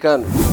moçambicano.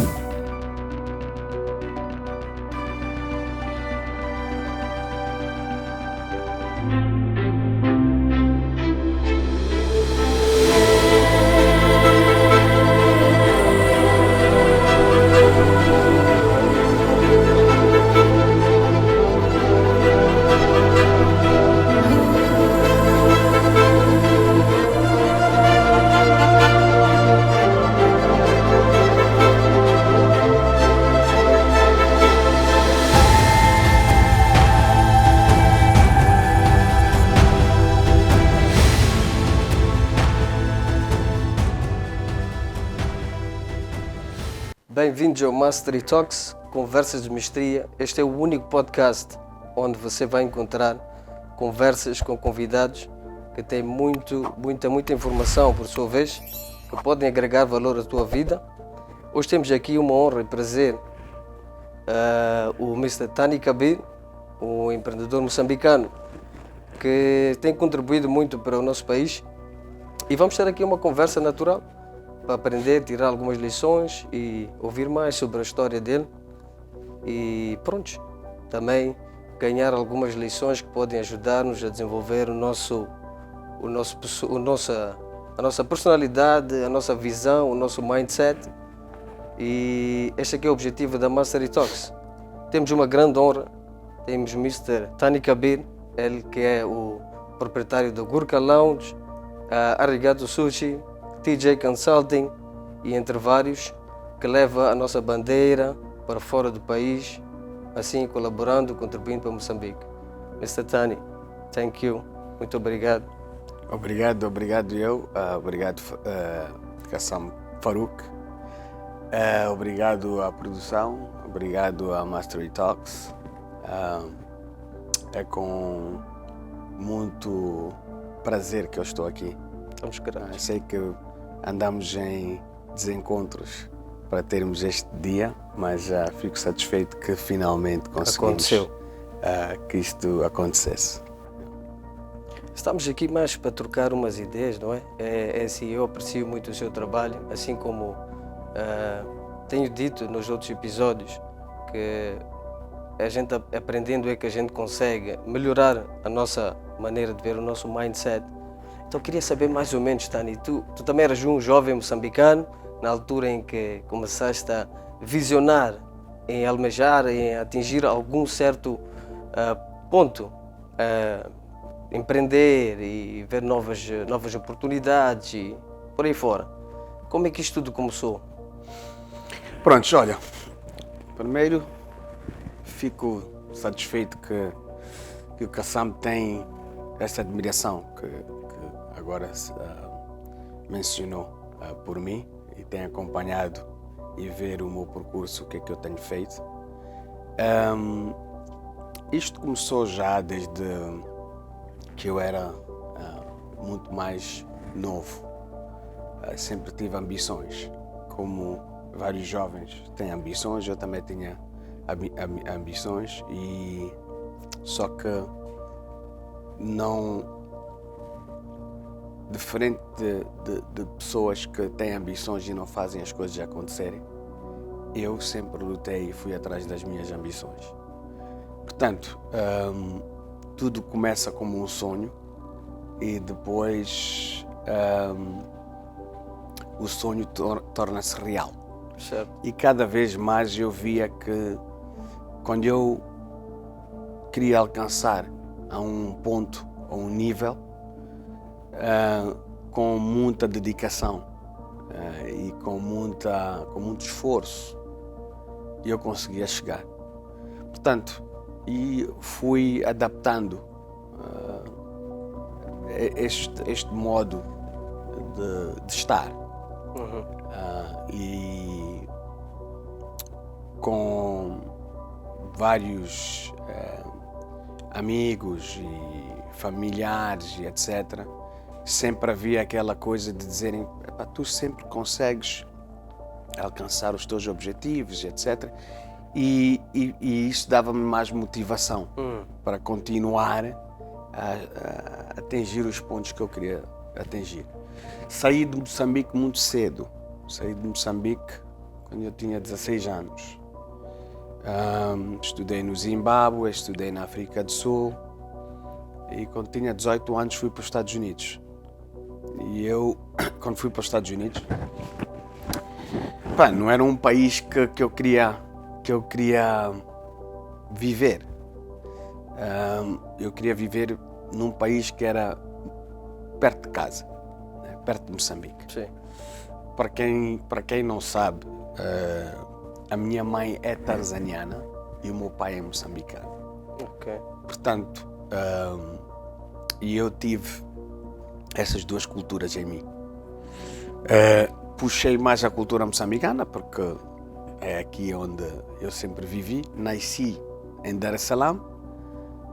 Bem-vindos ao Mastery Talks, Conversas de Mestria. Este é o único podcast onde você vai encontrar conversas com convidados que têm muita informação, por sua vez, que podem agregar valor à tua vida. Hoje temos aqui uma honra e prazer o Mr. Tani Kabir, um empreendedor moçambicano que tem contribuído muito para o nosso país, e vamos ter aqui uma conversa natural para aprender, tirar algumas lições e ouvir mais sobre a história dele e pronto, também ganhar algumas lições que podem ajudar-nos a desenvolver a nossa personalidade, a nossa visão, o nosso mindset. E este aqui é o objetivo da Mastery Talks. Temos uma grande honra, temos o Mr. Tani Kabir, ele que é o proprietário do Gurkha Lounge, Arigato Sushi, TJ Consulting e entre vários, que leva a nossa bandeira para fora do país, assim colaborando, contribuindo para Moçambique. Mr. Tani, thank you, muito obrigado. Obrigado eu, obrigado Kassam Farouk, obrigado à produção, obrigado à Mastery Talks. É com muito prazer que eu estou aqui. Estamos gratos. Sei que andamos em desencontros para termos este dia, mas fico satisfeito que finalmente conseguimos que isto acontecesse. Estamos aqui mais para trocar umas ideias, não é? É assim, eu aprecio muito o seu trabalho, assim como tenho dito nos outros episódios, que a gente aprendendo é que a gente consegue melhorar a nossa maneira de ver, o nosso mindset. Então eu queria saber mais ou menos, Tani, tu também eras um jovem moçambicano, na altura em que começaste a visionar, em almejar, em atingir algum certo ponto, empreender e ver novas oportunidades e por aí fora. Como é que isto tudo começou? Pronto, olha, primeiro fico satisfeito que o Kassam tem essa admiração que agora mencionou por mim e tem acompanhado e ver o meu percurso, o que é que eu tenho feito. Isto começou já desde que eu era muito mais novo. Sempre tive ambições, como vários jovens têm ambições, eu também tinha ambições, e só que não diferente de pessoas que têm ambições e não fazem as coisas acontecerem. Eu sempre lutei e fui atrás das minhas ambições. Portanto, tudo começa como um sonho e depois o sonho torna-se real. Certo. E cada vez mais eu via que quando eu queria alcançar a um ponto, a um nível, com muita dedicação e com muito esforço, eu conseguia chegar. Portanto, e fui adaptando este modo de estar. E com vários amigos e familiares e etc., sempre havia aquela coisa de dizerem: tu sempre consegues alcançar os teus objetivos, etc. E isso dava-me mais motivação para continuar a atingir os pontos que eu queria atingir. Saí de Moçambique muito cedo. Saí de Moçambique quando eu tinha 16 anos. Estudei no Zimbábue, estudei na África do Sul e quando tinha 18 anos fui para os Estados Unidos. E eu, quando fui para os Estados Unidos, não era um país que eu queria viver. Eu queria viver num país que era perto de casa, né? Perto de Moçambique. Sim. Para quem não sabe, a minha mãe é tanzaniana e o meu pai é moçambicano. Ok. Portanto, e eu tive essas duas culturas em mim. Puxei mais a cultura moçambicana porque é aqui onde eu sempre vivi. Nasci em Dar es Salaam,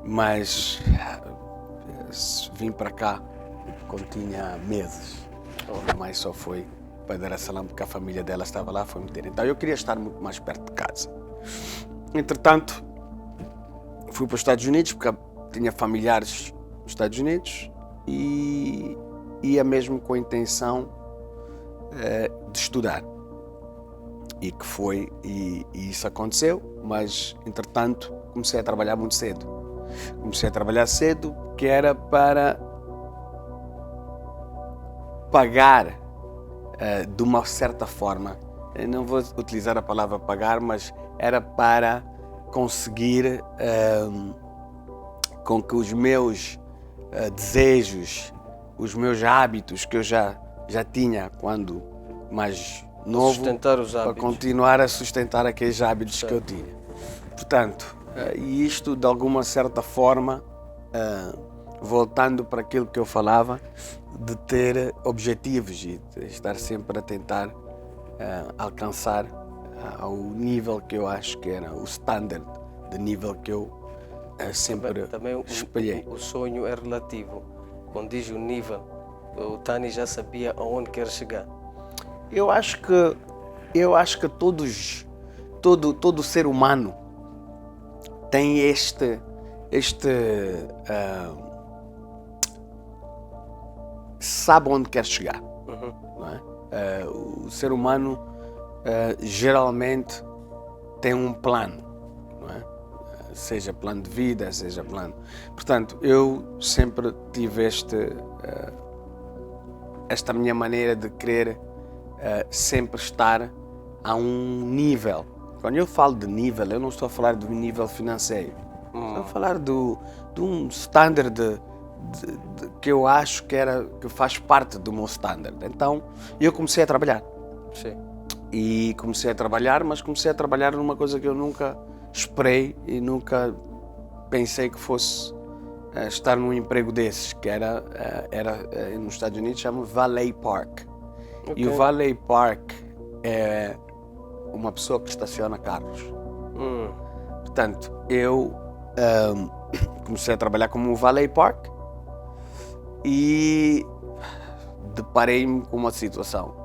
mas vim para cá quando tinha meses. A minha mãe só foi para Dar es Salaam porque a família dela estava lá, foi meter. Então eu queria estar muito mais perto de casa. Entretanto, fui para os Estados Unidos porque tinha familiares nos Estados Unidos e ia mesmo com a intenção de estudar. E que foi, e isso aconteceu, mas entretanto comecei a trabalhar muito cedo. Comecei a trabalhar cedo que era para pagar de uma certa forma, eu não vou utilizar a palavra pagar, mas era para conseguir com que os meus desejos, os meus hábitos que eu já tinha quando mais novo, Sustentar os hábitos. para continuar a sustentar aqueles hábitos que eu tinha. Portanto, e isto de alguma certa forma, voltando para aquilo que eu falava, de ter objetivos e de estar sempre a tentar alcançar ao nível que eu acho que era o standard de nível que eu sempre Também espelhei. o sonho é relativo. Quando diz o nível, o Tani já sabia aonde quer chegar. Eu acho que todo ser humano tem sabe onde quer chegar. Não é? O ser humano geralmente tem um plano, não é? Seja plano de vida, seja plano. Portanto, eu sempre tive esta minha maneira de querer sempre estar a um nível. Quando eu falo de nível, eu não estou a falar do nível financeiro. Estou a falar de um standard que eu acho que faz parte do meu standard. Então, eu comecei a trabalhar. Sim. E comecei a trabalhar, mas comecei a trabalhar numa coisa que eu nunca esperei e nunca pensei que fosse estar num emprego desses, que era nos Estados Unidos chama Valet Park. Okay. E o Valet Park é uma pessoa que estaciona carros. Portanto, eu comecei a trabalhar como um Valet Park e deparei-me com uma situação.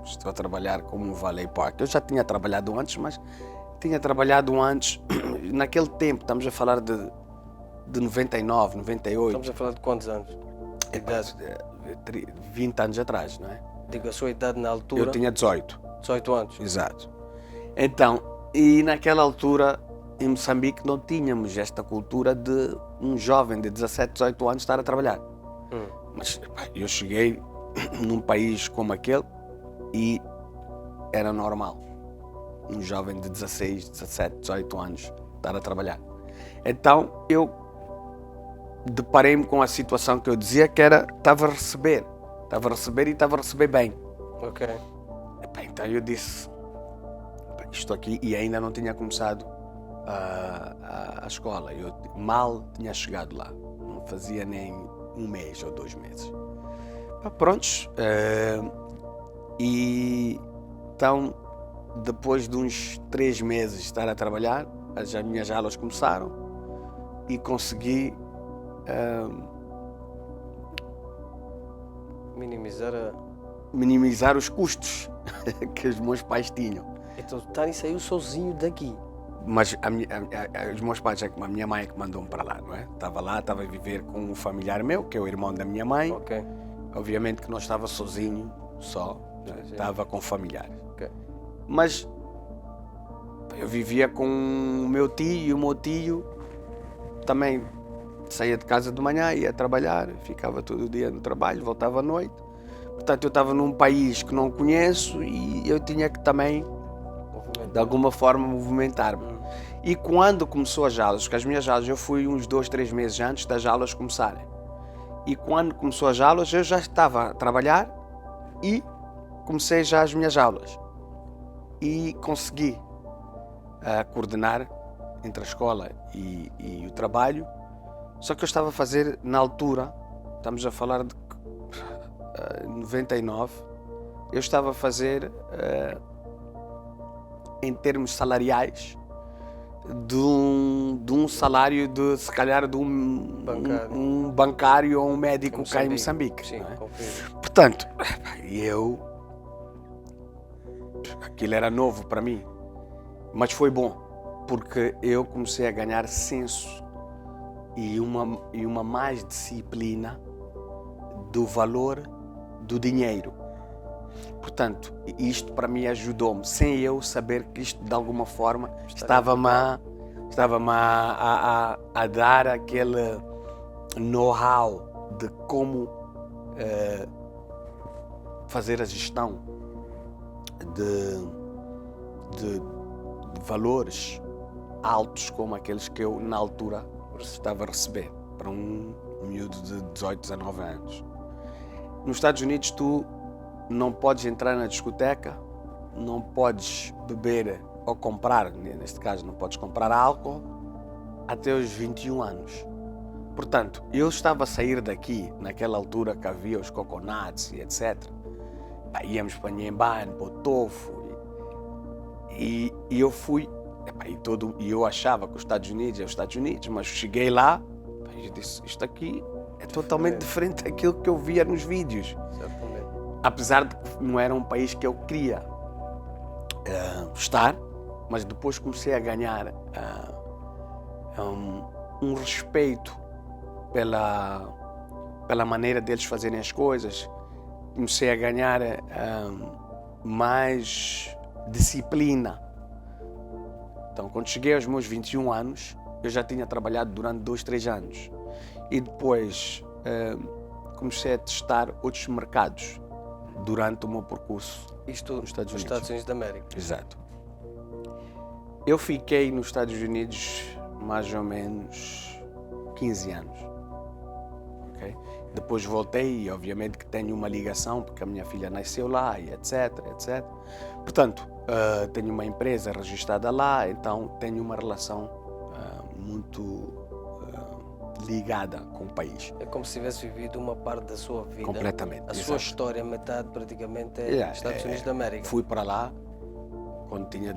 Estou a trabalhar como um Valet Park. Eu já tinha trabalhado antes, mas tinha trabalhado antes, naquele tempo, estamos a falar de 99, 98. Estamos a falar de quantos anos? Idade. 20 anos atrás, não é? Digo, a sua idade na altura? Eu tinha 18. 18 anos. Exato. Então, e naquela altura, em Moçambique, não tínhamos esta cultura de um jovem de 17, 18 anos estar a trabalhar. Mas eu cheguei num país como aquele e era normal. Um jovem de 16, 17, 18 anos estar a trabalhar. Então, eu deparei-me com a situação que eu dizia que era, estava a receber e estava a receber bem. Ok. Então eu disse, isto aqui, e ainda não tinha começado a escola, eu mal tinha chegado lá, não fazia nem um mês ou 2 meses. Prontos, e então depois de uns 3 meses de estar a trabalhar, as minhas aulas começaram e consegui minimizar os custos que os meus pais tinham. Então o Tani saiu sozinho daqui. Mas os meus pais, a minha mãe é que mandou-me para lá, não é? Estava lá, estava a viver com um familiar meu, que é o irmão da minha mãe. Ok. Obviamente que não estava sozinho, só, né? Estava com familiares. Ok. Mas eu vivia com o meu tio e o meu tio também saía de casa de manhã, ia trabalhar, ficava todo o dia no trabalho, voltava à noite. Portanto, eu estava num país que não conheço e eu tinha que também, de alguma forma, movimentar-me. E quando começou as aulas, porque as minhas aulas, eu fui uns 2, 3 meses antes das aulas começarem. E quando começou as aulas, eu já estava a trabalhar e comecei já as minhas aulas. E consegui coordenar entre a escola e o trabalho. Só que eu estava a fazer, na altura, estamos a falar de 99, eu estava a fazer, em termos salariais, de um salário de, se calhar, de um bancário ou um médico cá em Moçambique. Sim, não é? compreendo. Portanto, aquilo era novo para mim, mas foi bom, porque eu comecei a ganhar senso e uma mais disciplina do valor do dinheiro. Portanto, isto para mim ajudou-me, sem eu saber que isto de alguma forma estava-me a dar aquele know-how de como fazer a gestão de valores altos como aqueles que eu na altura estava a receber para um miúdo de 18, 19 anos. Nos Estados Unidos tu não podes entrar na discoteca, não podes beber ou comprar, neste caso não podes comprar álcool até os 21 anos. Portanto, eu estava a sair daqui, naquela altura que havia os coconuts e etc. Íamos para Nhembane, para o Tofu e eu fui, e eu achava que os Estados Unidos é os Estados Unidos, mas cheguei lá e disse, isto aqui é totalmente diferente daquilo que eu via nos vídeos. Certamente. Apesar de que não era um país que eu queria estar, mas depois comecei a ganhar um respeito pela maneira deles fazerem as coisas. Comecei a ganhar mais disciplina. Então, quando cheguei aos meus 21 anos, eu já tinha trabalhado durante 2, 3 anos. E depois comecei a testar outros mercados durante o meu percurso. Isto nos Estados Unidos. Estados Unidos da América. Exato. Eu fiquei nos Estados Unidos mais ou menos 15 anos. Okay? Depois voltei e obviamente que tenho uma ligação porque a minha filha nasceu lá e etc, etc. Portanto, tenho uma empresa registrada lá, então tenho uma relação muito ligada com o país. É como se tivesse vivido uma parte da sua vida. Completamente. A sua história, metade praticamente é Estados Unidos da América. Fui para lá quando tinha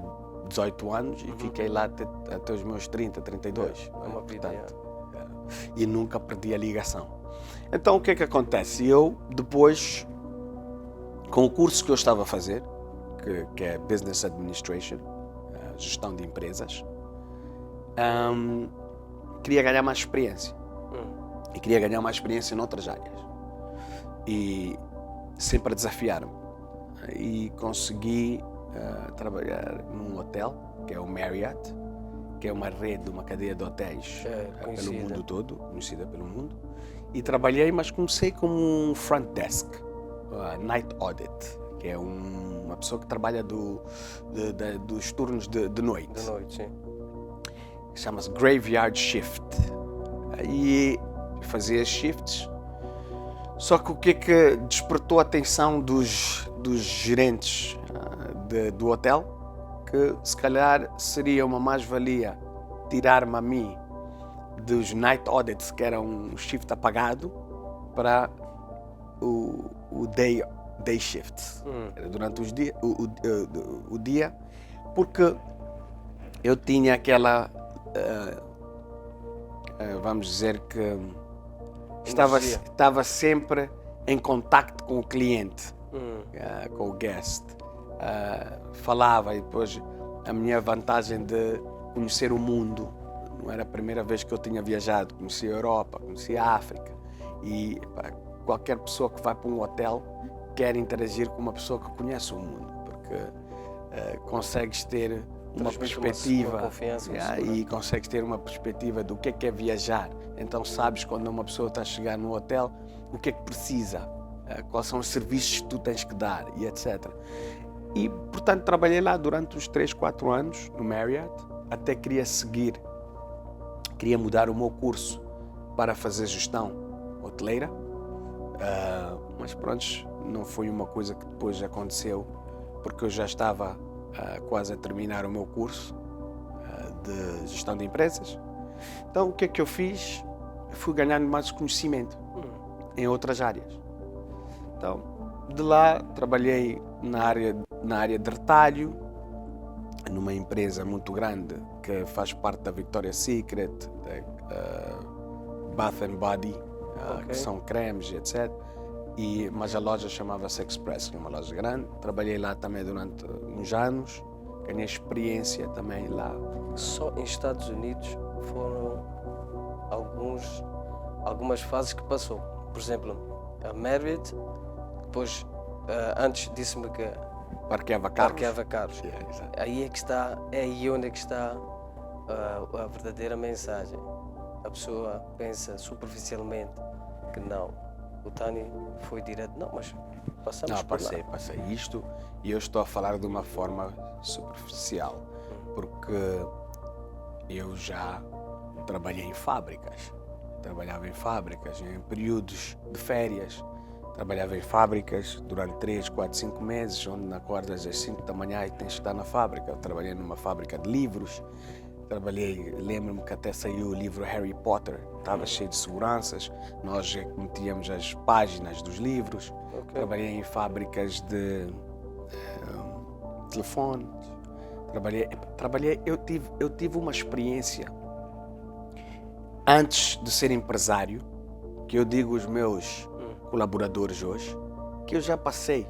18 anos e fiquei lá até os meus 30, 32. É uma vida. E nunca perdi a ligação. Então o que é que acontece? Eu depois, com o curso que eu estava a fazer, que é Business Administration, gestão de empresas, queria ganhar mais experiência. E queria ganhar mais experiência em outras áreas. E sempre a desafiar-me. E consegui trabalhar num hotel, que é o Marriott, que é uma rede, uma cadeia de hotéis pelo mundo todo, conhecida pelo mundo. E trabalhei, mas comecei como um front desk, night audit, que é uma pessoa que trabalha dos turnos de noite. De noite, sim. Chama-se Graveyard Shift. E fazia shifts. Só que o que é que despertou a atenção dos gerentes do hotel? Que se calhar seria uma mais-valia tirar-me a mim dos night audits, que era um shift apagado, para o day shift, durante o dia, porque eu tinha aquela, vamos dizer que estava sempre em contacto com o cliente, com o guest. Falava, e depois a minha vantagem de conhecer o mundo, não era a primeira vez que eu tinha viajado, conheci a Europa, conheci a África, e qualquer pessoa que vai para um hotel quer interagir com uma pessoa que conhece o mundo, porque consegues ter uma Transmite perspectiva uma confiança, uma yeah, segurança. e consegues ter uma perspectiva do que é viajar. Então sabes quando uma pessoa está a chegar no hotel o que é que precisa, quais são os serviços que tu tens que dar e etc. E portanto trabalhei lá durante uns 3, 4 anos no Marriott, até queria mudar o meu curso para fazer gestão hoteleira, mas pronto, não foi uma coisa que depois aconteceu, porque eu já estava quase a terminar o meu curso de gestão de empresas. Então o que é que eu fiz? Fui ganhando mais conhecimento em outras áreas. Então, de lá trabalhei na área de retalho, numa empresa muito grande que faz parte da Victoria's Secret, da Bath and Body, que são cremes, etc. Mas a loja chamava-se Express, que é uma loja grande. Trabalhei lá também durante uns anos, ganhei experiência também lá. Só em Estados Unidos foram algumas fases que passou. Por exemplo, a Marriott, depois, antes disse-me que Parqueava carros. parqueava carros. Yeah, exato. Aí é aí onde é que está a verdadeira mensagem. A pessoa pensa superficialmente que não, o Tani foi direto. Não, mas passamos por lá. Passei isto e eu estou a falar de uma forma superficial, porque eu já trabalhei em fábricas. Trabalhava em fábricas, em períodos de férias. Trabalhava em fábricas durante 3, 4, 5 meses, onde acordas às 5 da manhã e tens que estar na fábrica. Eu trabalhei numa fábrica de livros. Lembro-me que até saiu o livro Harry Potter, estava cheio de seguranças. Nós metíamos as páginas dos livros. Trabalhei em fábricas de telefones. Eu tive uma experiência antes de ser empresário, que eu digo aos meus colaboradores hoje, que eu já passei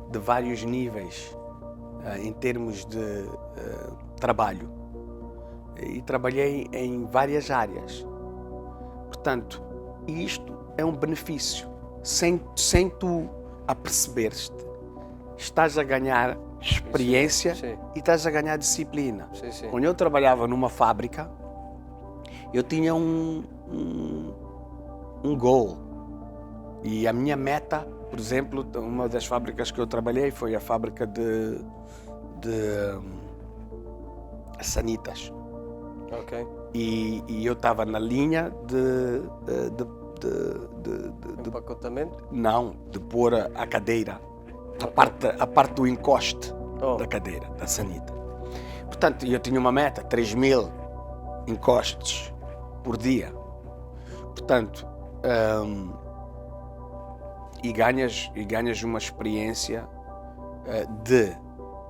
de vários níveis em termos de trabalho e trabalhei em várias áreas. Portanto, isto é um benefício. Sem tu aperceberes-te, estás a ganhar experiência Sim. e estás a ganhar disciplina. Sim. Quando eu trabalhava numa fábrica, eu tinha um goal. E a minha meta, por exemplo, uma das fábricas que eu trabalhei foi a fábrica de sanitas. E eu estava na linha de empacotamento? Não, de pôr a cadeira, a parte do encoste da cadeira, da sanita. Portanto, eu tinha uma meta, 3.000 encostes por dia. Portanto, e ganhas uma experiência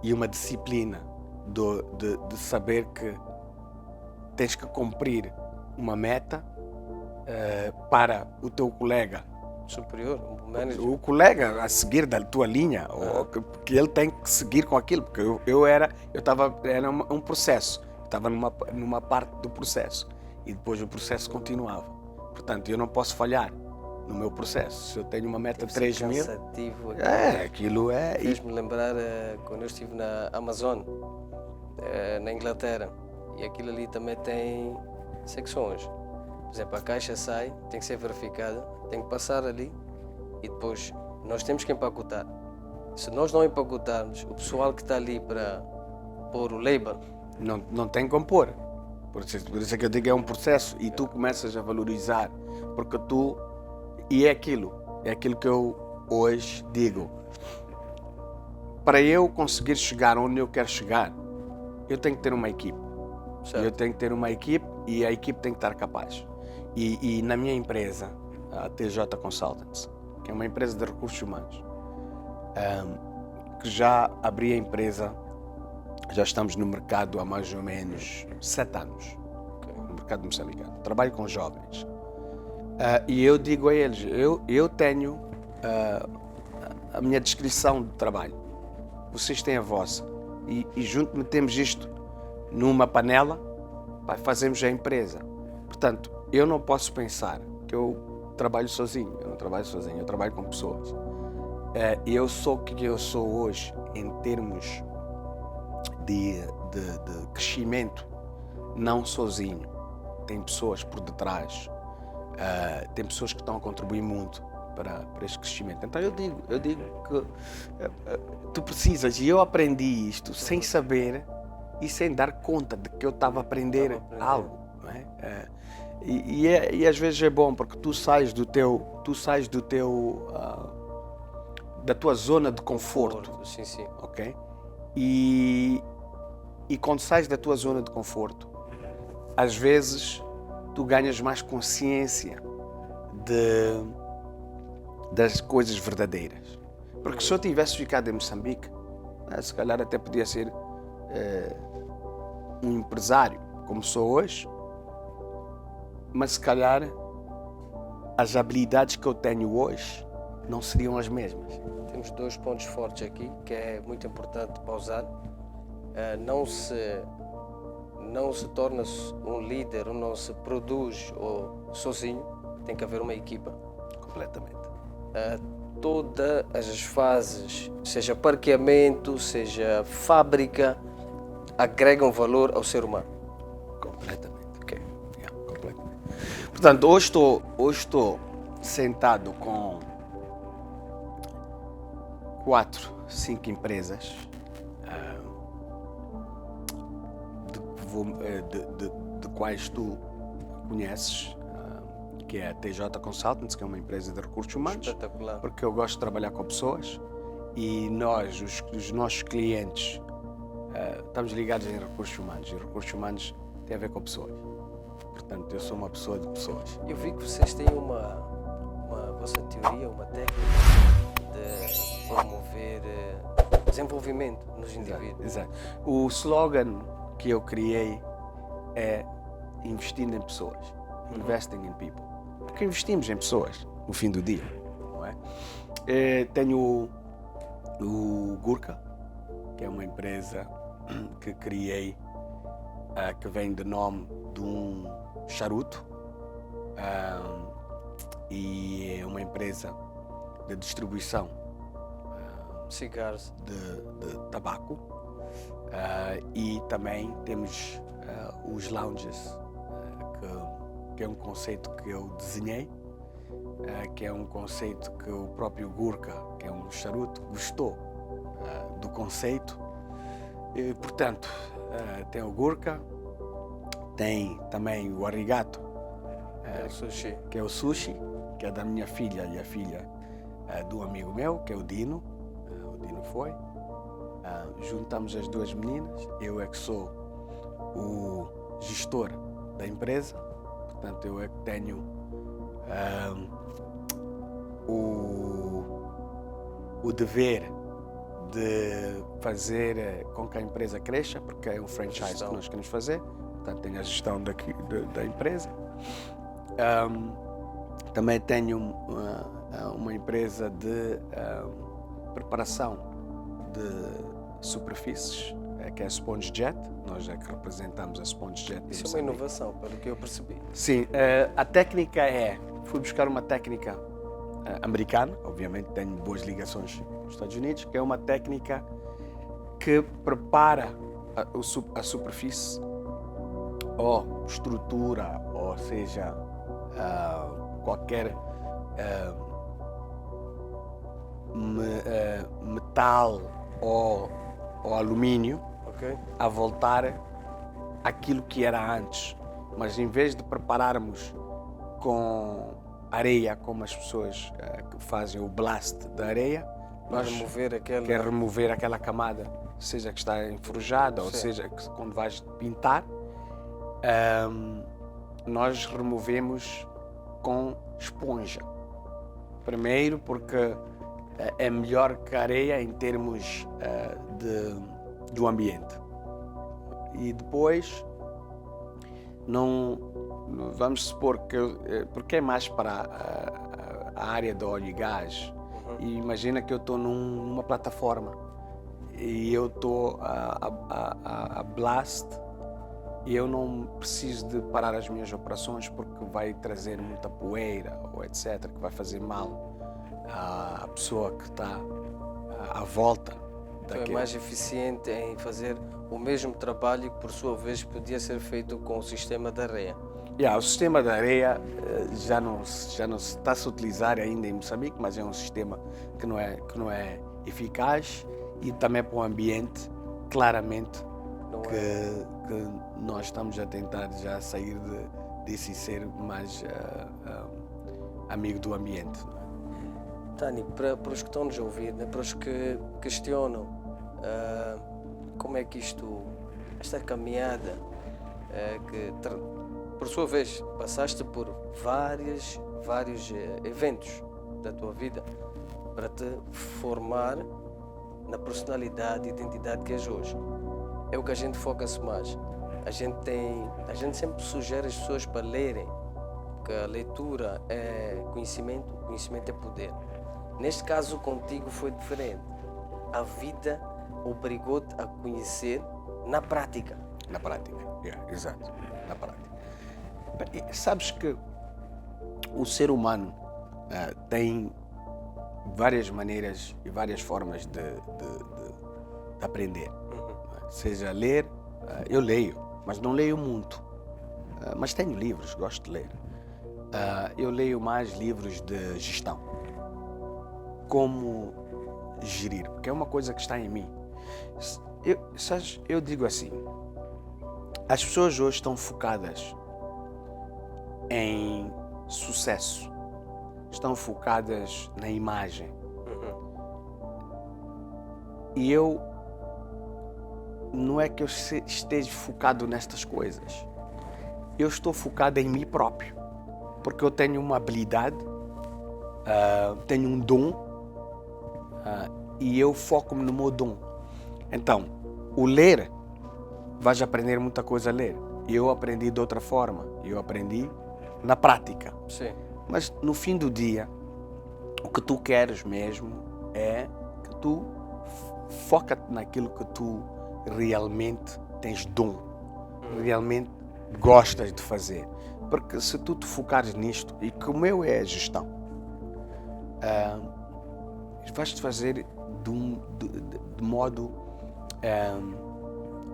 e uma disciplina de saber que tens que cumprir uma meta para o teu colega superior, o manager. O colega a seguir da tua linha, que ele tem que seguir com aquilo, porque era um processo, estava numa parte do processo e depois o processo continuava. Portanto, eu não posso falhar no meu processo. Se eu tenho uma meta de 3.000, cansativo, aquilo é. Fez-me lembrar quando eu estive na Amazon, na Inglaterra, e aquilo ali também tem secções. Por exemplo, a caixa sai, tem que ser verificada, tem que passar ali e depois nós temos que empacotar. Se nós não empacotarmos, o pessoal que está ali para pôr o label não tem como pôr. Por isso é que eu digo que é um processo e tu começas a valorizar, porque e é aquilo que eu hoje digo. Para eu conseguir chegar onde eu quero chegar, eu tenho que ter uma equipe. Certo. Eu tenho que ter uma equipe e a equipe tem que estar capaz. E na minha empresa, a TJ Consultants, que é uma empresa de recursos humanos, que já abri a empresa, já estamos no mercado há mais ou menos 7 anos, no mercado moçambicano. Trabalho com jovens. E eu digo a eles, eu tenho a minha descrição de trabalho, vocês têm a vossa, e junto metemos isto numa panela, fazemos a empresa. Portanto, eu não posso pensar que eu trabalho sozinho, eu não trabalho sozinho, eu trabalho com pessoas. Eu sou o que eu sou hoje em termos de crescimento, não sozinho. Tem pessoas por detrás, tem pessoas que estão a contribuir muito para este crescimento. Então eu digo que tu precisas, e eu aprendi isto sem saber e sem dar conta de que eu estava a aprender algo, não é? E às vezes é bom porque tu sais da tua zona de conforto. Sim. Ok? E quando sais da tua zona de conforto, às vezes tu ganhas mais consciência das coisas verdadeiras. Porque se eu tivesse ficado em Moçambique, se calhar até podia ser um empresário, como sou hoje, mas se calhar as habilidades que eu tenho hoje não seriam as mesmas. Temos 2 pontos fortes aqui, que é muito importante pausar. Não se torna um líder, ou não se produz sozinho, tem que haver uma equipa. Completamente. Todas as fases, seja parqueamento, seja fábrica, agregam valor ao ser humano. Completamente. Ok. Completamente. Portanto, hoje estou sentado com 4, 5 empresas de quais tu conheces, que é a TJ Consultants, que é uma empresa de recursos humanos. Espetacular. Porque eu gosto de trabalhar com pessoas e nós, os nossos clientes, estamos ligados em recursos humanos, e recursos humanos têm a ver com pessoas. Portanto, eu sou uma pessoa de pessoas. Eu vi que vocês têm uma vossa teoria, uma técnica de promover desenvolvimento nos indivíduos. Exato. O slogan que eu criei é investindo em pessoas, investing in people. Porque investimos em pessoas no fim do dia, não é? Tenho o Gurkha, que é uma empresa que criei, que vem de nome de um charuto, e é uma empresa de distribuição Cigarros. de tabaco, e também temos os lounges, que é um conceito que eu desenhei, que é um conceito que o próprio Gurkha, que é um charuto, gostou do conceito. E, portanto, tem o Gurkha, tem também o Arigato, O sushi. que é o sushi, que é da minha filha e a filha do amigo meu, que é o Dino. O Dino foi. Juntamos as 2 meninas, eu é que sou o gestor da empresa, portanto eu é que tenho o dever de fazer com que a empresa cresça, porque é um franchise Gestão. que nós queremos fazer, portanto tenho a gestão da empresa. Também tenho uma empresa de preparação de superfícies, que é a SpongeJet. Nós é que representamos a SpongeJet. Isso é uma inovação, pelo que eu percebi. Sim, a técnica fui buscar uma técnica americana, obviamente tenho boas ligações nos Estados Unidos, que é uma técnica que prepara a superfície, ou estrutura, ou seja, qualquer metal ou alumínio, Ok? a voltar àquilo que era antes. Mas em vez de prepararmos com areia, como as pessoas que fazem o blast da areia, Para remover aquela... quer remover aquela camada, seja que está enferrujada, ou Sim. seja que quando vais pintar, nós removemos com esponja. Primeiro porque é melhor que a areia em termos do ambiente. E depois, não vamos supor que porque é mais para a área de óleo e gás. E imagina que eu estou numa plataforma e eu estou a blast e eu não preciso de parar as minhas operações porque vai trazer muita poeira ou etc, que vai fazer mal à pessoa que está à volta Então é mais eficiente em fazer o mesmo trabalho que por sua vez podia ser feito com o sistema da areia. O sistema da areia já não se está a se utilizar ainda em Moçambique, mas é um sistema que não é eficaz e também para o ambiente, claramente, que nós estamos a tentar já sair desse ser mais amigo do ambiente. Tani, para os que estão nos a ouvir, né, para os que questionam como é que esta caminhada por sua vez, passaste por vários eventos da tua vida para te formar na personalidade e identidade que és hoje. É o que a gente foca-se mais. A gente sempre sugere as pessoas para lerem, porque a leitura é conhecimento, o conhecimento é poder. Neste caso, contigo foi diferente. A vida obrigou-te a conhecer na prática. Na prática, exato, na prática. Sabes que o ser humano tem várias maneiras e várias formas de aprender. Seja ler, eu leio, mas não leio muito. Mas tenho livros, gosto de ler. Eu leio mais livros de gestão. Como gerir, porque é uma coisa que está em mim. Eu digo assim, as pessoas hoje estão focadas em sucesso, estão focadas na imagem. E eu não é que eu esteja focado nestas coisas, eu estou focado em mim próprio, porque eu tenho uma habilidade, tenho um dom, e eu foco-me no meu dom. Então, o ler, vais aprender muita coisa a ler. Eu aprendi de outra forma, eu aprendi na prática. Sim. Mas no fim do dia, o que tu queres mesmo é que tu foca-te naquilo que tu realmente tens dom, realmente gostas de fazer. Porque se tu te focares nisto, e como eu é a gestão, vais-te fazer de modo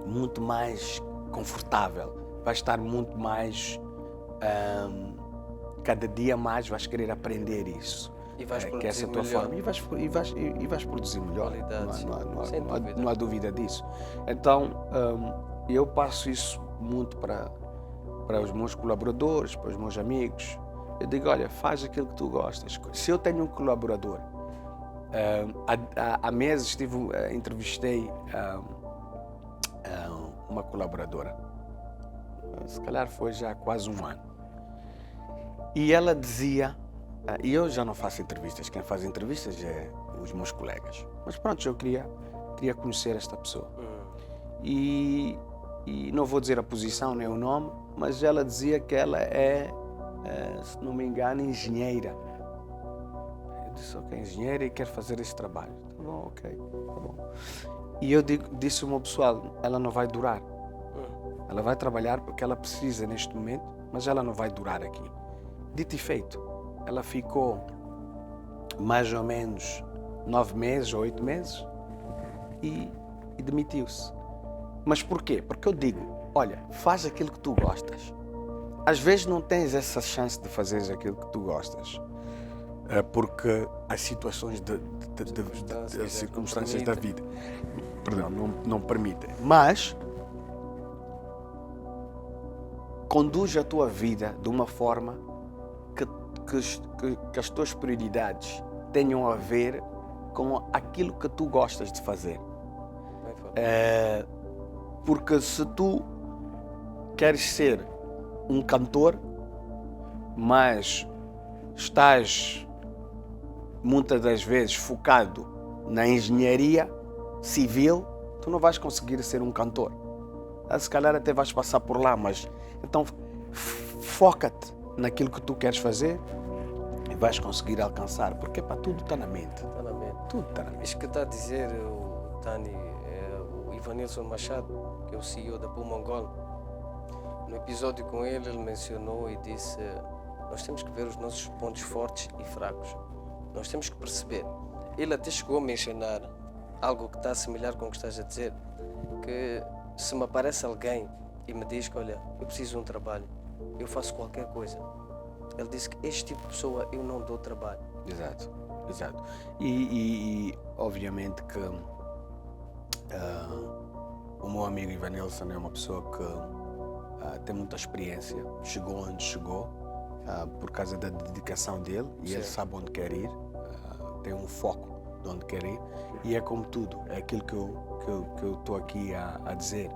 muito mais confortável, vais estar muito mais, cada dia mais vais querer aprender isso. E vais que essa tua melhor. forma, e vais produzir melhor. Qualidade, Não há dúvida disso. Então, eu passo isso muito para os meus colaboradores, para os meus amigos. Eu digo, olha, faz aquilo que tu gostas. Se eu tenho um colaborador, há meses entrevistei uma colaboradora, se calhar foi já há quase um ano, e ela dizia, e eu já não faço entrevistas, quem faz entrevistas é os meus colegas, mas pronto, eu queria conhecer esta pessoa, e não vou dizer a posição nem o nome, mas ela dizia que ela é, se não me engano, engenheira. Eu disse, ok, engenheira, e quer fazer esse trabalho. Tá bom, ok, tá bom. E eu disse ao meu pessoal, ela não vai durar. Ela vai trabalhar porque ela precisa neste momento, mas ela não vai durar aqui. Dito e feito, ela ficou mais ou menos 9 meses ou 8 meses e demitiu-se. Mas porquê? Porque eu digo, olha, faz aquilo que tu gostas. Às vezes não tens essa chance de fazer aquilo que tu gostas, porque as situações as circunstâncias da vida não permitem. Mas conduz a tua vida de uma forma que as tuas prioridades tenham a ver com aquilo que tu gostas de fazer. Porque se tu queres ser um cantor, mas estás muitas das vezes focado na engenharia civil, tu não vais conseguir ser um cantor. Se calhar até vais passar por lá, mas então foca-te naquilo que tu queres fazer e vais conseguir alcançar, porque tudo está na mente. Está na mente. Tudo está na mente. Isto que está a dizer o Tani, o Ivanilson Machado, que é o CEO da Pulmongol, no episódio com ele mencionou e disse, nós temos que ver os nossos pontos fortes e fracos. Nós temos que perceber. Ele até chegou a mencionar algo que está a semelhar com o que estás a dizer, que se me aparece alguém e me diz que, olha, eu preciso de um trabalho, eu faço qualquer coisa. Ele disse que este tipo de pessoa eu não dou trabalho. Exato, exato. E obviamente que o meu amigo Ivanilson é uma pessoa que tem muita experiência, chegou onde chegou por causa da dedicação dele e Sim. ele sabe onde quer ir, tem um foco de onde quer ir e é como tudo, é aquilo que eu estou aqui a dizer,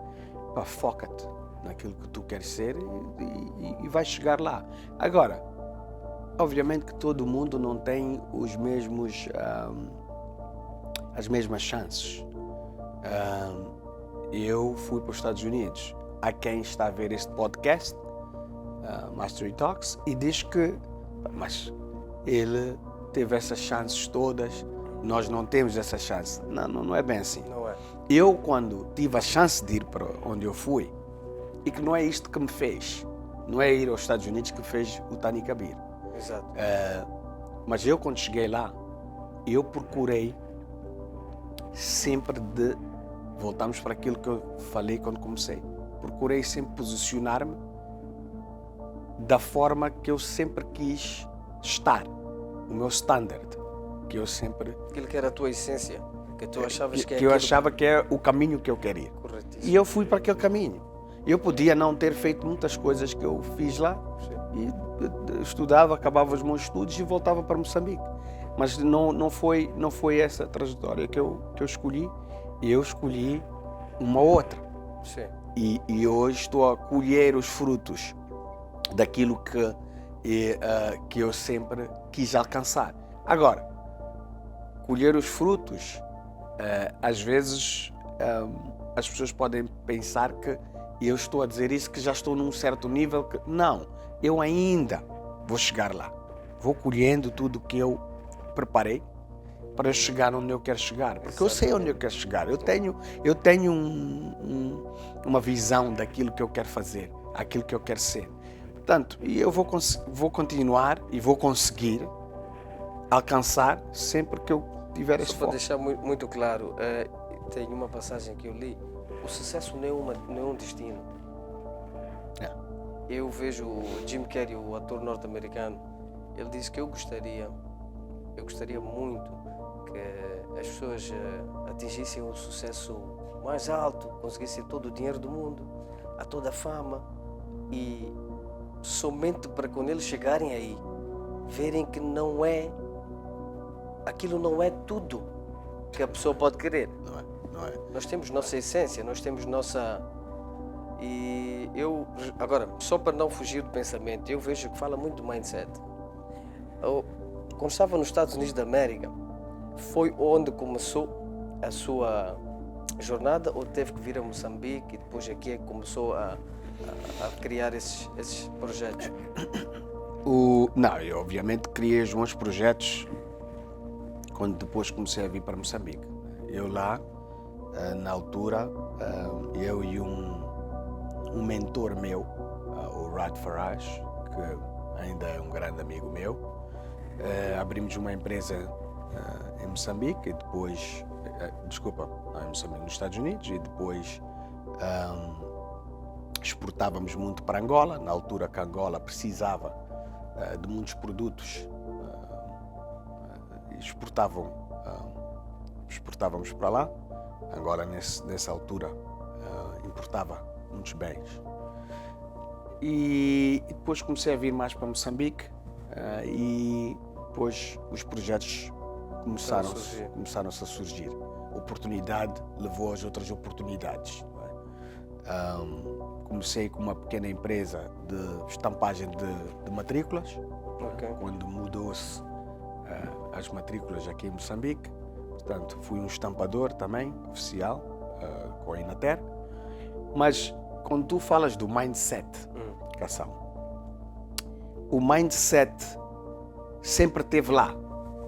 pá, foca-te naquilo que tu queres ser e vais chegar lá. Agora, obviamente que todo mundo não tem os mesmos, as mesmas chances. Eu fui para os Estados Unidos. Há quem está a ver este podcast, Mastery Talks, e diz que, mas ele teve essas chances todas, nós não temos essa chance. Não é bem assim. Não é? Eu, quando tive a chance de ir para onde eu fui, e que não é isto que me fez, não é ir aos Estados Unidos que fez o Tani Kabir. Exato. Mas eu, quando cheguei lá, eu procurei sempre de... Voltamos para aquilo que eu falei quando comecei. Procurei sempre posicionar-me da forma que eu sempre quis estar. O meu standard, que eu sempre... Aquilo que era a tua essência, que tu achavas que é eu aquilo achava que é o caminho que eu queria. corretíssimo. E eu fui para aquele caminho. Eu podia não ter feito muitas coisas que eu fiz lá. E estudava, acabava os meus estudos e voltava para Moçambique. Mas não foi essa trajetória que eu escolhi. E eu escolhi uma outra. Sim. E hoje estou a colher os frutos daquilo que eu sempre quis alcançar. Agora, colher os frutos, às vezes as pessoas podem pensar que eu estou a dizer isso que já estou num certo nível. Não, eu ainda vou chegar lá. Vou colhendo tudo que eu preparei para chegar onde eu quero chegar. Porque eu sei onde eu quero chegar. Eu tenho uma visão daquilo que eu quero fazer, aquilo que eu quero ser. Portanto, e eu vou continuar e vou conseguir alcançar sempre que eu tiver esse Só para foco. deixar muito claro, tem uma passagem que eu li, o sucesso não é um destino. É. Eu vejo o Jim Carrey, o ator norte-americano, ele disse que eu gostaria muito que as pessoas atingissem o sucesso mais alto, conseguissem todo o dinheiro do mundo, a toda a fama, e somente para quando eles chegarem aí, verem que aquilo não é tudo que a pessoa pode querer. Não é? Nós temos nossa essência, nós temos nossa... E eu, agora, só para não fugir do pensamento, eu vejo que fala muito do mindset. Quando estava nos Estados Unidos da América, foi onde começou a sua jornada ou teve que vir a Moçambique e depois aqui é que começou a criar esses projetos? Não, eu obviamente criei os meus projetos quando depois comecei a vir para Moçambique. Eu lá, na altura, eu e um mentor meu, o Rad Faraj, que ainda é um grande amigo meu, abrimos uma empresa em Moçambique e depois, não em Moçambique, nos Estados Unidos, e depois exportávamos muito para Angola, na altura que Angola precisava de muitos produtos, exportávamos para lá. Angola nessa altura importava muitos bens. E depois comecei a vir mais para Moçambique e depois os projetos começaram-se a surgir. A oportunidade levou às outras oportunidades. Não é? Comecei com uma pequena empresa de estampagem de matrículas. Okay. Quando mudou-se as matrículas aqui em Moçambique, portanto fui um estampador também, oficial, com a Inater. Mas quando tu falas do mindset, Cação, o mindset sempre esteve lá,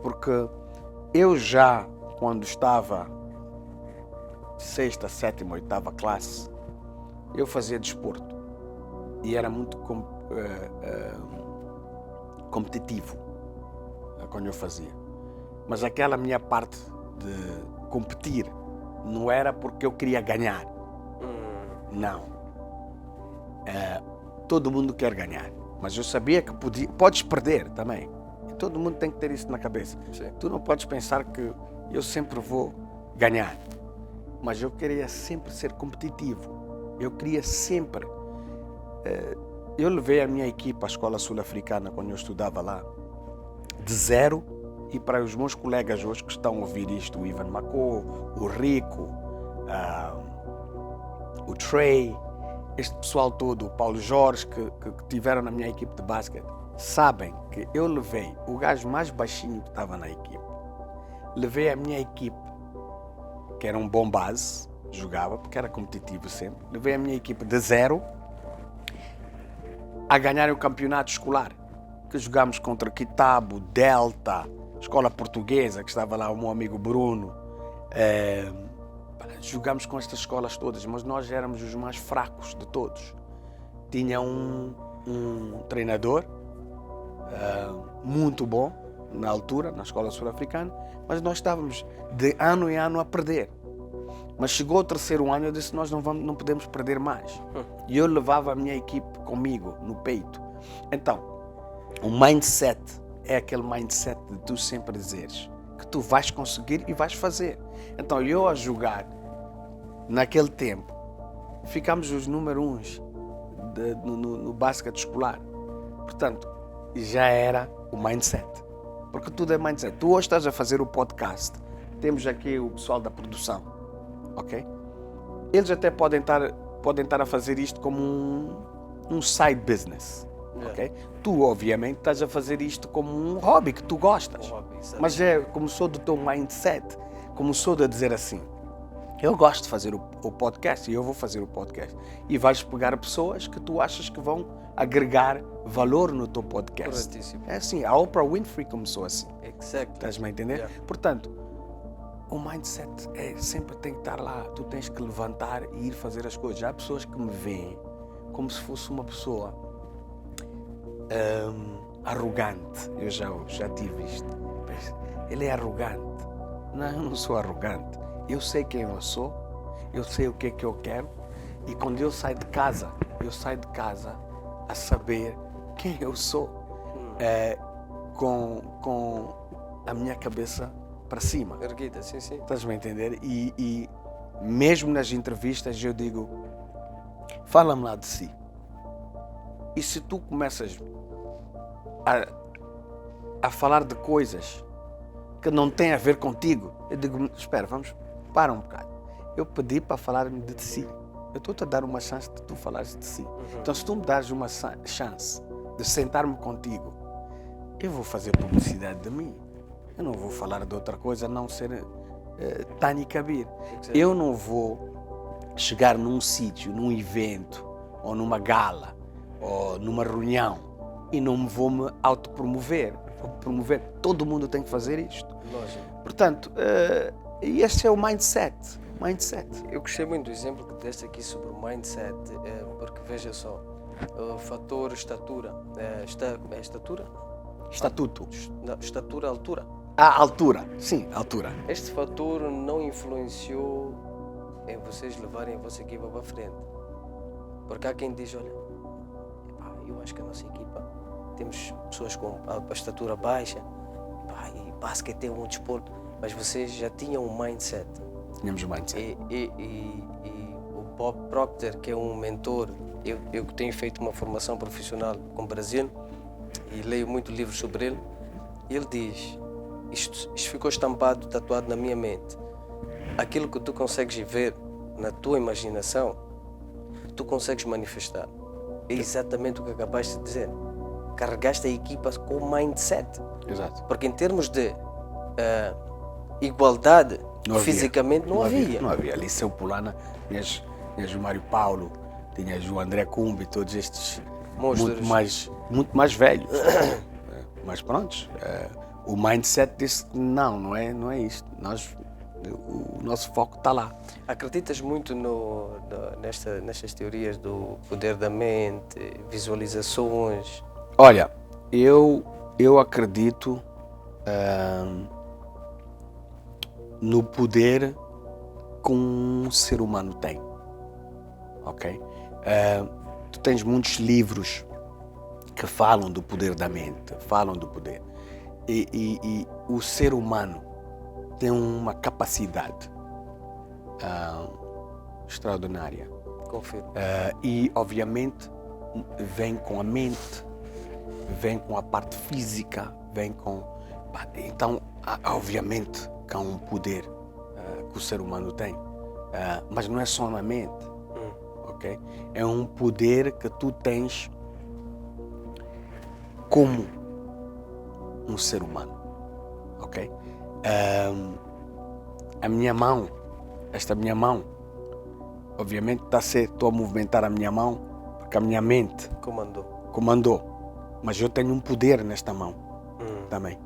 porque eu já, quando estava 6ª, 7ª, 8ª classe, eu fazia desporto e era muito competitivo quando eu fazia. Mas aquela minha parte de competir não era porque eu queria ganhar. Não. Todo mundo quer ganhar, mas eu sabia que podes perder também. E todo mundo tem que ter isso na cabeça. Sim. Tu não podes pensar que eu sempre vou ganhar, mas eu queria sempre ser competitivo. Eu queria sempre. Eu levei a minha equipa à escola sul-africana quando eu estudava lá, de zero, e para os meus colegas hoje que estão a ouvir isto, o Ivan Macô, o Rico, o Trey, este pessoal todo, o Paulo Jorge, que tiveram na minha equipe de basquete, sabem que eu levei o gajo mais baixinho que estava na equipe, levei a minha equipe, que era um bom base, jogava, porque era competitivo sempre, levei a minha equipe de zero a ganhar o campeonato escolar, que jogámos contra Quitabo, Delta, Escola Portuguesa, que estava lá o meu amigo Bruno. Jogámos com estas escolas todas, mas nós éramos os mais fracos de todos. Tinha um treinador muito bom na altura, na escola sul-africana, mas nós estávamos de ano em ano a perder. Mas chegou o terceiro ano e eu disse, nós não podemos perder mais. E eu levava a minha equipe comigo, no peito. Então, o mindset é aquele mindset de tu sempre dizeres que tu vais conseguir e vais fazer. Então, eu a jogar, naquele tempo, ficámos os número 1 no basquete escolar. Portanto, já era o mindset. Porque tudo é mindset. Tu hoje estás a fazer o podcast. Temos aqui o pessoal da produção. Ok? Eles até podem estar a fazer isto como um side business. Ok? Tu, obviamente, estás a fazer isto como um hobby que tu gostas. Mas começou do teu mindset. Começou a dizer assim, eu gosto de fazer o podcast e eu vou fazer o podcast. E vais pegar pessoas que tu achas que vão agregar valor no teu podcast. Corretíssimo. É assim, a Oprah Winfrey começou assim. Exactly. Estás-me a entender? Yeah. Portanto, o mindset sempre tem que estar lá. Tu tens que levantar e ir fazer as coisas. Há pessoas que me veem como se fosse uma pessoa arrogante. Eu já tive isto. Ele é arrogante. Não, eu não sou arrogante. Eu sei quem eu sou. Eu sei o que é que eu quero. E quando eu saio de casa a saber quem eu sou. Com a minha cabeça para cima. Erguida, sim, sim. Estás-me a entender? E mesmo nas entrevistas eu digo, fala-me lá de si. E se tu começas a falar de coisas que não têm a ver contigo, eu digo, espera, para um bocado. Eu pedi para falar-me de si. Eu estou-te a dar uma chance de tu falares de si. Então se tu me dares uma chance de sentar-me contigo, eu vou fazer publicidade de mim. Eu não vou falar de outra coisa a não ser Tani Kabir. Eu não vou chegar num sítio, num evento, ou numa gala, ou numa reunião, e não me vou me autopromover. Vou promover. Todo mundo tem que fazer isto. Lógico. Portanto, este é o mindset. Eu gostei muito do exemplo que deste aqui sobre o mindset, porque veja só, o fator estatura, estatura? Estatuto. Não, estatura, altura. Altura. Sim, altura. Este fator não influenciou em vocês levarem a vossa equipa para frente. Porque há quem diz, olha, eu acho que a nossa equipa temos pessoas com a estatura baixa, e basquete é um desporto, mas vocês já tinham um mindset. Tínhamos um mindset. E o Bob Proctor, que é um mentor, eu tenho feito uma formação profissional com o Brasil e leio muito livros sobre ele, ele diz, isto ficou estampado, tatuado na minha mente. Aquilo que tu consegues ver na tua imaginação, tu consegues manifestar. É exatamente o que acabaste de dizer. Carregaste a equipa com mindset. Exato. Porque em termos de igualdade, Não fisicamente não havia. Não havia. Ali, Seu Pulana, tinhas o Mário Paulo, tinhas o André Cumbi, todos estes monstros. muito mais velhos. Mas pronto, o mindset disse não é isto. O nosso foco está lá. Acreditas muito nestas teorias do poder da mente, visualizações? Olha, eu acredito no poder que um ser humano tem, ok? Tu tens muitos livros que falam do poder da mente, falam do poder. E o ser humano tem uma capacidade extraordinária. Confirmo. E, obviamente, vem com a mente, vem com a parte física, vem com... Então, obviamente, que há um poder que o ser humano tem. Mas não é só na mente, ok? É um poder que tu tens como um ser humano, ok? A minha mão, esta minha mão, obviamente estou a movimentar a minha mão porque a minha mente comandou, mas eu tenho um poder nesta mão também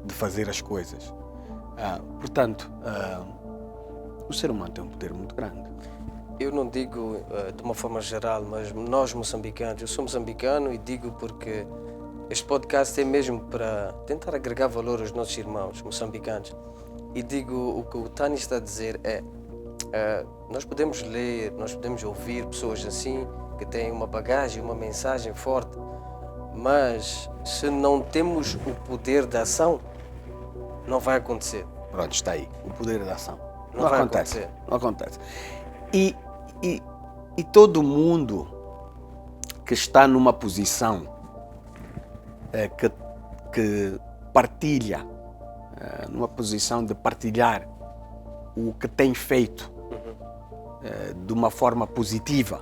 de fazer as coisas. Portanto, o ser humano tem um poder muito grande. Eu não digo de uma forma geral, mas nós moçambicanos, eu sou moçambicano e digo porque este podcast é mesmo para tentar agregar valor aos nossos irmãos moçambicanos. E digo, o que o Tani está a dizer nós podemos ler, nós podemos ouvir pessoas assim, que têm uma bagagem, uma mensagem forte, mas se não temos o poder da ação, não vai acontecer. Pronto, está aí, o poder da ação. Não vai acontecer. Não acontece. E todo mundo que está numa posição que partilha, numa posição de partilhar o que tem feito de uma forma positiva,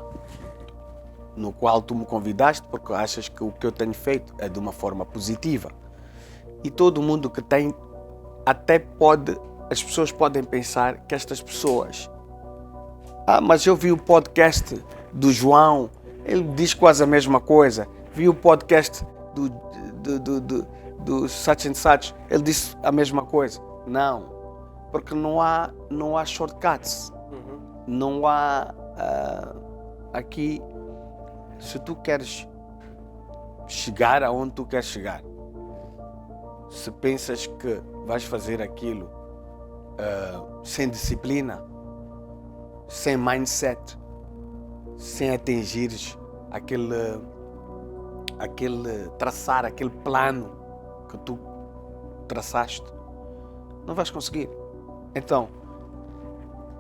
no qual tu me convidaste porque achas que o que eu tenho feito é de uma forma positiva. E todo mundo que tem, as pessoas podem pensar que estas pessoas, mas eu vi o podcast do João, ele diz quase a mesma coisa, vi o podcast do such and such, ele disse a mesma coisa. Não, porque não há shortcuts, não há aqui, se tu queres chegar aonde tu queres chegar, se pensas que vais fazer aquilo sem disciplina, sem mindset, sem atingires traçar aquele plano que tu traçaste, não vais conseguir. Então,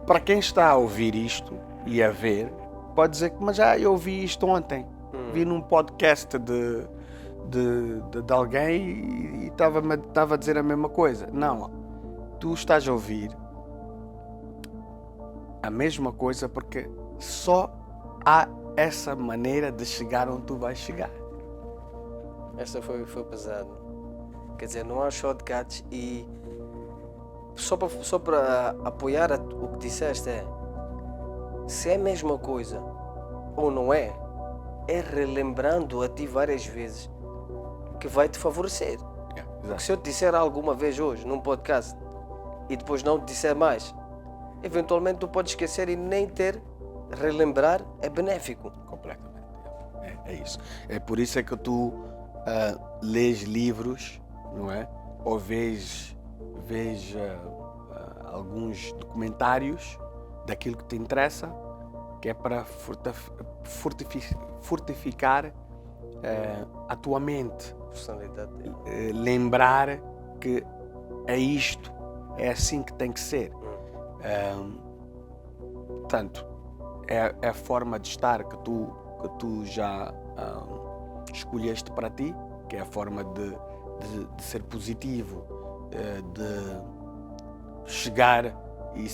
para quem está a ouvir isto e a ver, pode dizer que, mas já eu ouvi isto ontem, vi num podcast de alguém e estava a dizer a mesma coisa. Não, tu estás a ouvir a mesma coisa porque só há essa maneira de chegar onde tu vais chegar. Esta foi pesado. Quer dizer, não há shortcuts e só para apoiar o que disseste se é a mesma coisa ou não é relembrando a ti várias vezes que vai te favorecer. Porque se eu te disser alguma vez hoje num podcast e depois não te disser mais, eventualmente tu podes esquecer e nem ter relembrar é benéfico. Completamente. É isso. É por isso é que tu lês livros, não é? Ou vês alguns documentários daquilo que te interessa, que é para fortificar a tua mente. Personalidade dele. Lembrar que é isto, é assim que tem que ser. Portanto, é a forma de estar que tu já escolheste para ti, que é a forma de ser positivo, de chegar e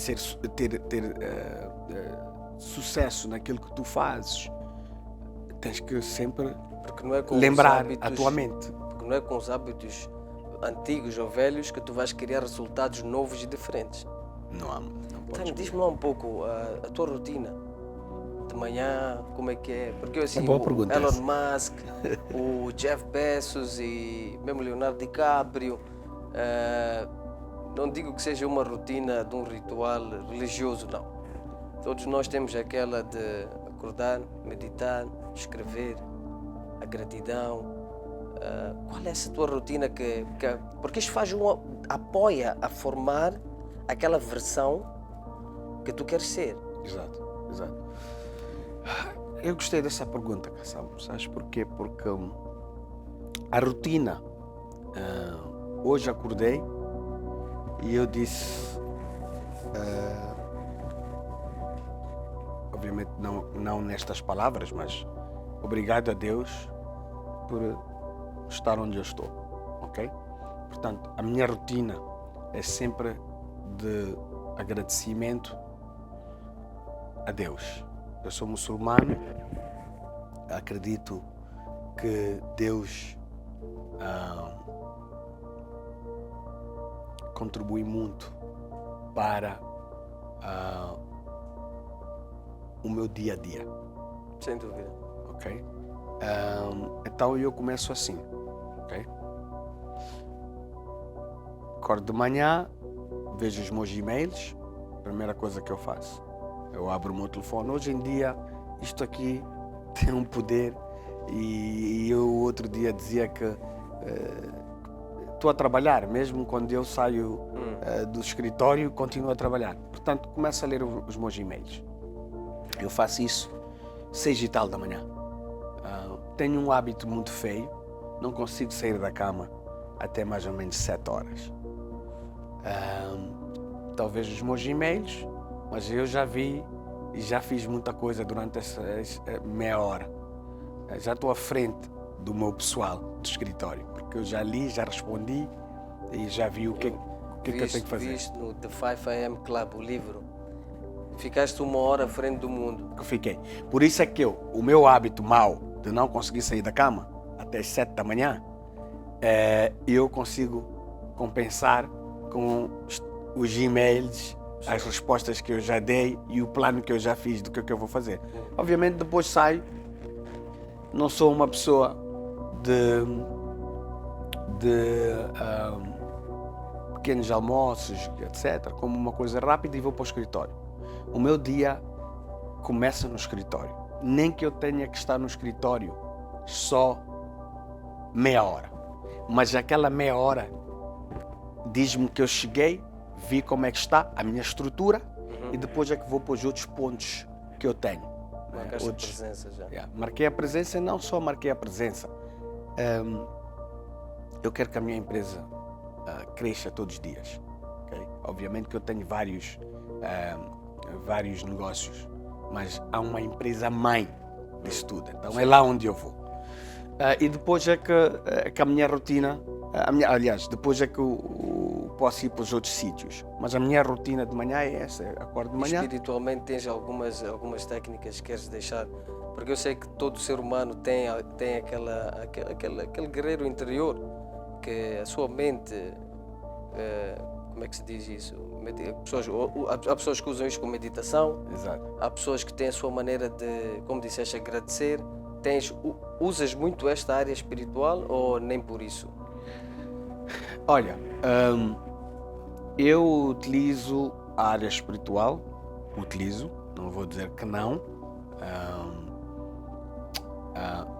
ter sucesso naquilo que tu fazes. Tens que sempre lembrar a tua mente. Porque não é com os hábitos antigos ou velhos que tu vais criar resultados novos e diferentes. Não Então, diz-me lá um pouco a tua rotina de manhã, como é que é? Porque assim, o Elon Musk, o Jeff Bezos e mesmo Leonardo DiCaprio, não digo que seja uma rotina de um ritual religioso, não. Todos nós temos aquela de acordar, meditar, escrever, a gratidão. Qual é essa tua rotina porque isto apoia a formar aquela versão que tu queres ser. Exato, exato. Eu gostei dessa pergunta, Cassamo. Sabes porquê? Porque a rotina, hoje acordei e eu disse, obviamente não nestas palavras, mas obrigado a Deus por estar onde eu estou, ok? Portanto, a minha rotina é sempre de agradecimento a Deus. Eu sou muçulmano, acredito que Deus contribui muito para o meu dia a dia. Sem dúvida. Ok? Então eu começo assim, ok? Acordo de manhã, vejo os meus e-mails, primeira coisa que eu faço, eu abro o meu telefone. Hoje em dia, isto aqui tem um poder e eu outro dia dizia que estou a trabalhar, mesmo quando eu saio do escritório, continuo a trabalhar. Portanto, começo a ler os meus e-mails. Eu faço isso 6h da manhã. Tenho um hábito muito feio, não consigo sair da cama até mais ou menos 7 horas. Talvez os meus e-mails, mas eu já vi e já fiz muita coisa durante essa meia hora. Já estou à frente do meu pessoal do escritório, porque eu já li, já respondi e já vi o que eu tenho que fazer. Viste no The 5 AM Club, o livro, ficaste 1 hora à frente do mundo. Que fiquei. Por isso é que o meu hábito mau de não conseguir sair da cama até as 7 da manhã, eu consigo compensar com os e-mails, as respostas que eu já dei e o plano que eu já fiz do que eu vou fazer. Obviamente depois saio, não sou uma pessoa de pequenos almoços, etc., como uma coisa rápida e vou para o escritório. O meu dia começa no escritório. Nem que eu tenha que estar no escritório só meia hora. Mas aquela meia hora diz-me que eu cheguei, vi como é que está a minha estrutura e depois é que vou para os outros pontos que eu tenho. Marcaste a presença já. Marquei a presença e não só marquei a presença. Eu quero que a minha empresa cresça todos os dias. Okay? Obviamente que eu tenho vários negócios, mas há uma empresa mãe disso tudo. Então é lá onde eu vou. E depois é que a minha rotina, depois é que eu posso ir para os outros sítios. Mas a minha rotina de manhã é essa, acordo de manhã. Espiritualmente tens algumas técnicas que queres deixar? Porque eu sei que todo ser humano tem aquele guerreiro interior, que a sua mente, como é que se diz isso? Há pessoas que usam isto com meditação. Exato. Há pessoas que têm a sua maneira de, como disseste, agradecer. Usas muito esta área espiritual ou nem por isso? Olha, eu utilizo a área espiritual, não vou dizer que não.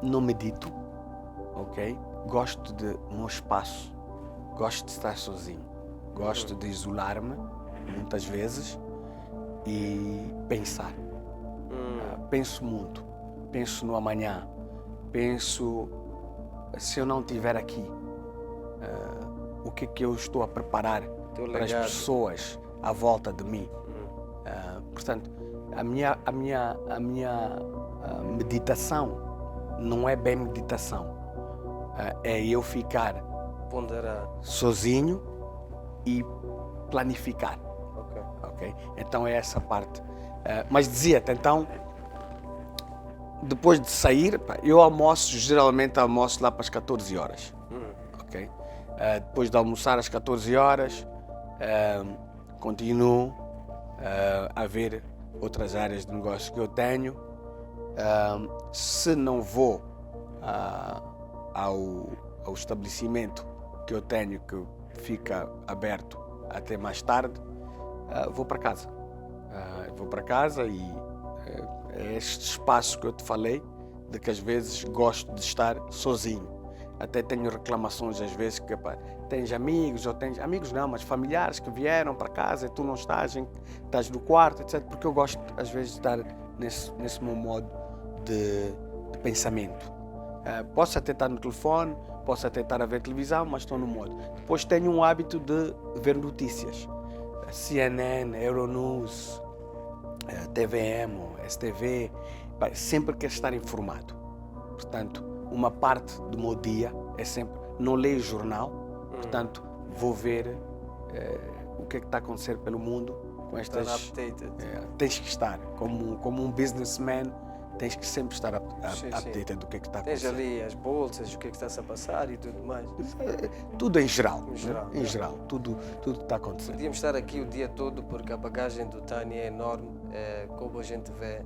Não medito, ok? Gosto de meu espaço, gosto de estar sozinho, gosto de isolar-me muitas vezes e pensar. Penso muito, penso no amanhã, penso se eu não estiver aqui, o que é que eu estou a preparar para as pessoas à volta de mim. Portanto, a minha meditação não é bem meditação, é eu ficar ponderar sozinho e planificar. Okay? Então é essa parte. Mas dizia-te, então, depois de sair, eu geralmente almoço lá para as 14 horas. Okay? Depois de almoçar às 14 horas, continuo a ver outras áreas de negócio que eu tenho. Se não vou ao estabelecimento que eu tenho, que fica aberto até mais tarde, vou para casa. E é este espaço que eu te falei, de que às vezes gosto de estar sozinho. Até tenho reclamações às vezes que tens amigos, ou tens amigos não, mas familiares que vieram para casa e tu não estás, estás no quarto, etc. Porque eu gosto, às vezes, de estar nesse meu modo de pensamento. Posso até estar no telefone, posso até estar a ver televisão, mas estou no modo. Depois tenho um hábito de ver notícias. CNN, Euronews, TVM, STV, sempre quero estar informado. Portanto, uma parte do meu dia é sempre, não leio jornal, portanto, vou ver o que é que está a acontecer pelo mundo com estas... tens que estar, como um businessman, tens que sempre estar updated do que é que está a acontecer. Tens ali as bolsas, o que é que está a passar e tudo mais. Tudo em geral. Em geral, tudo está a acontecer. Podíamos estar aqui o dia todo porque a bagagem do Tani é enorme, como a gente vê.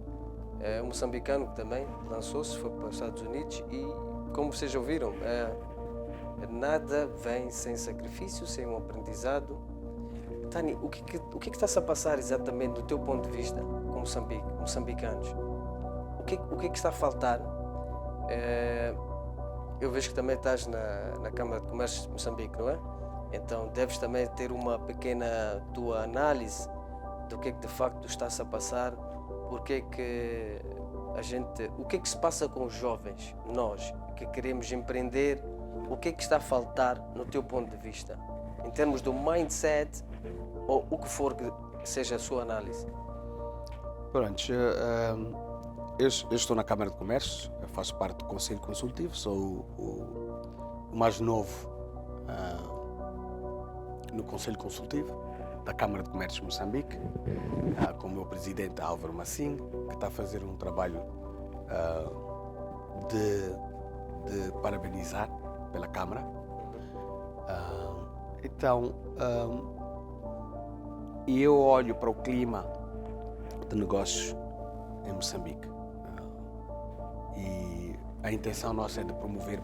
É um moçambicano que também lançou-se, foi para os Estados Unidos e, como vocês ouviram, nada vem sem sacrifício, sem um aprendizado. Tani, o que está-se a passar exatamente do teu ponto de vista com moçambicanos? O que está a faltar? Eu vejo que também estás na Câmara de Comércio de Moçambique, não é? Então deves também ter uma pequena tua análise do que é que de facto está-se a passar, o que é que se passa com os jovens, nós que queremos empreender, o que é que está a faltar no teu ponto de vista, em termos do mindset ou o que for que seja a sua análise? Pronto, eu estou na Câmara de Comércio, eu faço parte do Conselho Consultivo, sou o mais novo no Conselho Consultivo da Câmara de Comércio de Moçambique, com o meu presidente Álvaro Massim, que está a fazer um trabalho de parabenizar pela Câmara. E eu olho para o clima de negócios em Moçambique. E a intenção nossa é de promover,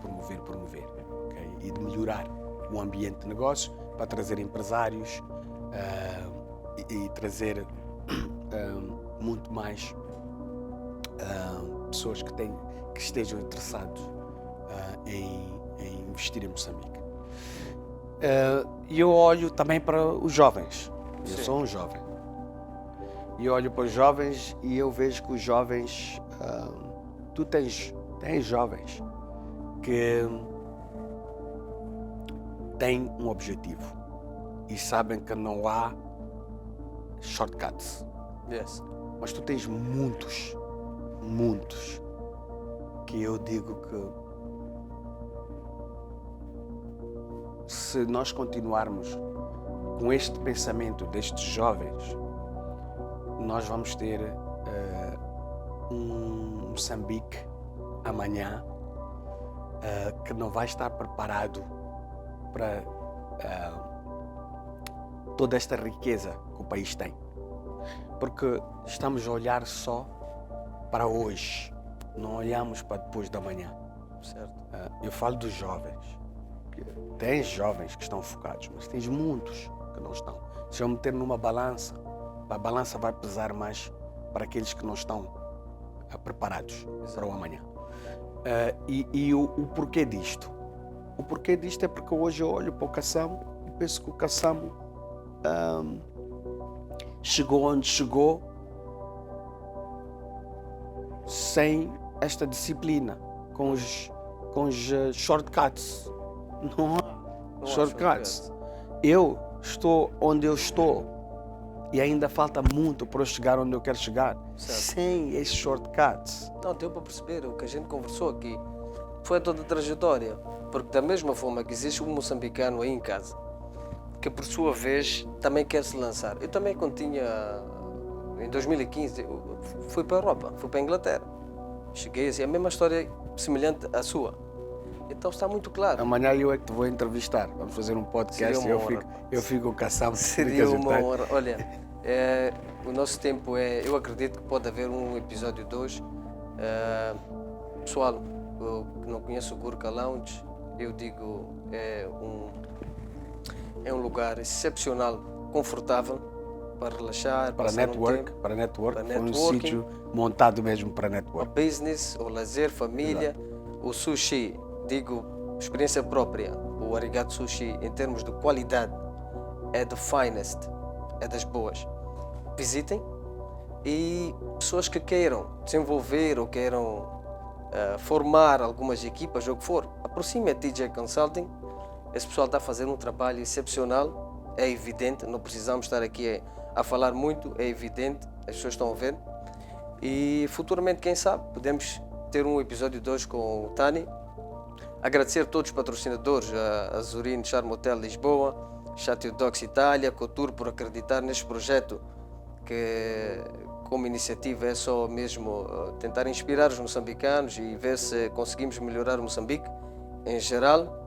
okay? E de melhorar o ambiente de negócios para trazer empresários e trazer muito mais pessoas que estejam interessados em investir em Moçambique. E eu olho também para os jovens. Eu sou um jovem. E eu olho para os jovens e eu vejo que os jovens... tu tens jovens que têm um objetivo e sabem que não há shortcuts. Yes. Mas tu tens muitos que eu digo que se nós continuarmos com este pensamento destes jovens, nós vamos ter um Moçambique amanhã que não vai estar preparado para toda esta riqueza que o país tem. Porque estamos a olhar só para hoje, não olhamos para depois da manhã. Certo. Eu falo dos jovens. Tens jovens que estão focados, mas tens muitos que não estão. Se eu meter numa balança, a balança vai pesar mais para aqueles que não estão preparados para o amanhã. E o porquê disto? O porquê disto é porque hoje eu olho para o Kassamo e penso que o Kassamo chegou onde chegou sem esta disciplina, com os shortcuts. Não há shortcuts. Eu estou onde eu estou e ainda falta muito para eu chegar onde eu quero chegar, sem esses shortcuts. Não, deu para perceber o que a gente conversou aqui. Foi toda a trajetória. Porque da mesma forma que existe um moçambicano aí em casa, que por sua vez também quer se lançar. Eu também, quando tinha, em 2015, fui para a Europa, fui para a Inglaterra. Cheguei assim, a mesma história semelhante à sua. Então está muito claro. Amanhã eu é que te vou entrevistar. Vamos fazer um podcast e eu fico caçando. Seria uma honra. Olha, o nosso tempo é... Eu acredito que pode haver um episódio 2. Pessoal, eu que não conheço o Gurkha Lounge, eu digo, é um lugar excepcional, confortável, para relaxar, para network, foi um sítio montado mesmo para network. Para business, o lazer, família. Exato. O sushi, digo, experiência própria, o Arigato Sushi, em termos de qualidade, é the finest, é das boas. Visitem, e pessoas que queiram desenvolver ou queiram formar algumas equipas, ou o que for, aproxime a TJ Consulting. Esse pessoal está a fazer um trabalho excepcional, é evidente, não precisamos estar aqui a falar muito, é evidente, as pessoas estão a ver. E futuramente, quem sabe, podemos ter um episódio 2 com o Tani. Agradecer a todos os patrocinadores, a Zurine Charme Hotel Lisboa, Chatio Docs Itália, Couture, por acreditar neste projeto, que como iniciativa é só mesmo tentar inspirar os moçambicanos e ver se conseguimos melhorar o Moçambique em geral.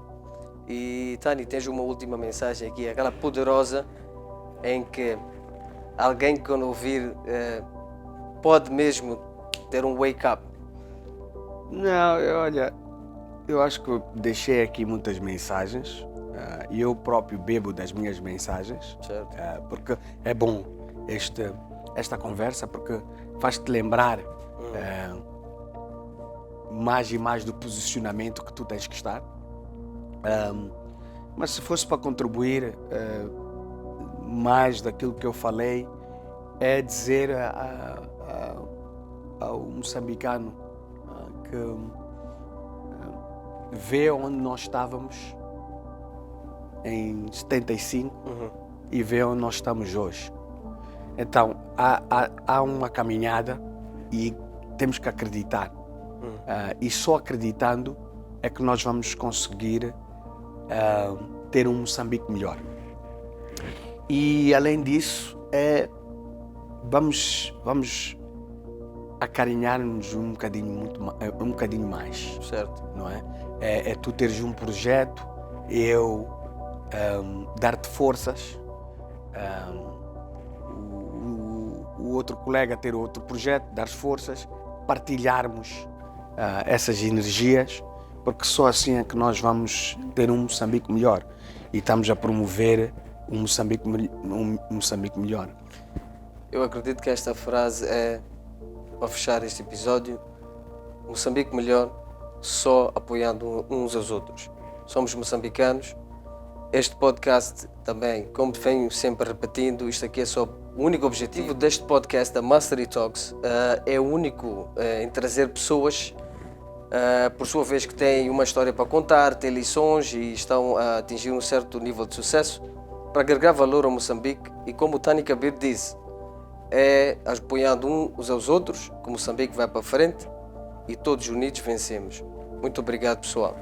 E Tani, tens uma última mensagem aqui, aquela poderosa, em que alguém que quando ouvir pode mesmo ter um wake up. Não, olha, eu acho que eu deixei aqui muitas mensagens e eu próprio bebo das minhas mensagens, Certo. porque é bom esta conversa, porque faz-te lembrar mais e mais do posicionamento que tu tens que estar. Mas se fosse para contribuir mais daquilo que eu falei, é dizer ao moçambicano que vê onde nós estávamos em 75 e vê onde nós estamos hoje. Então, há uma caminhada e temos que acreditar. E só acreditando é que nós vamos conseguir ter um Moçambique melhor. E, além disso, vamos acarinhar-nos um bocadinho mais. Certo. Não é? É tu teres um projeto, eu dar-te forças, o outro colega ter outro projeto, dar forças, partilharmos essas energias, porque só assim é que nós vamos ter um Moçambique melhor e estamos a promover um Moçambique melhor. Eu acredito que esta frase é para fechar este episódio. Moçambique melhor só apoiando uns aos outros. Somos moçambicanos. Este podcast também, como venho sempre repetindo, isto aqui é só o único objetivo deste podcast, da Mastery Talks, é o único em trazer pessoas, por sua vez, que têm uma história para contar, têm lições e estão a atingir um certo nível de sucesso, para agregar valor ao Moçambique. E como o Tani Kabir diz, é apoiando uns aos outros que o Moçambique vai para frente e todos unidos vencemos. Muito obrigado, pessoal.